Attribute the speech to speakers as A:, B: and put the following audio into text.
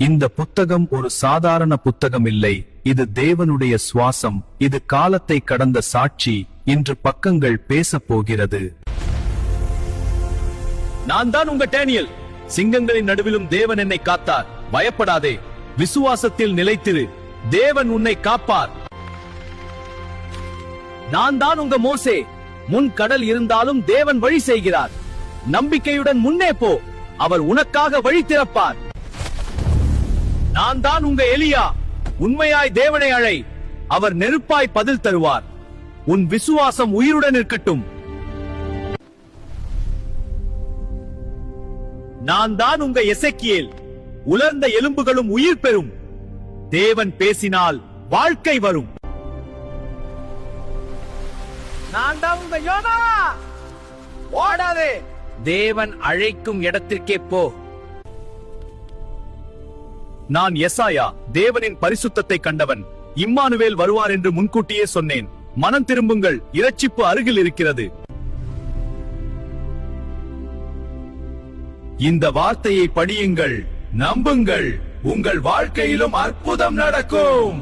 A: இந்த புத்தகம் ஒரு சாதாரண புத்தகம் இல்லை, இது தேவனுடைய சுவாசம், இது காலத்தை கடந்த சாட்சி. இன்று பக்கங்கள் பேசப் போகிறது. நான் தான் உங்க டேனியல். சிங்கங்களின் நடுவிலும் தேவன் என்னை காத்தார். பயப்படாதே, விசுவாசத்தில் நிலைத்திரு, தேவன் உன்னை காப்பார். நான் தான் உங்க மோசே. முன் கடல் இருந்தாலும் தேவன் வழி செய்கிறார். நம்பிக்கையுடன் முன்னே போ, அவர் உனக்காக வழி திறப்பார். நான் தான் உங்க எலியா. உண்மையாய் தேவனை அழை, அவர் நெருப்பாய் பதில் தருவார். உன் விசுவாசம் உயிருடன் இருக்கட்டும். நான் தான் உங்க எசேக்கியேல். உலர்ந்த எலும்புகளும் உயிர் பெறும். தேவன் பேசினால் வாழ்க்கை வரும். நான் தான் உங்க யோனா. ஓடாதே, தேவன் அழைக்கும் இடத்திற்கே போ. நான் எசாயா, தேவனின் பரிசுத்தத்தை கண்டவன். இம்மானுவேல் வருவார் என்று முன்கூட்டியே சொன்னேன். மனம் திரும்புங்கள், இரட்சிப்பு அருகில் இருக்கிறது. இந்த வார்த்தையை படியுங்கள், நம்புங்கள், உங்கள் வாழ்க்கையிலும் அற்புதம் நடக்கும்.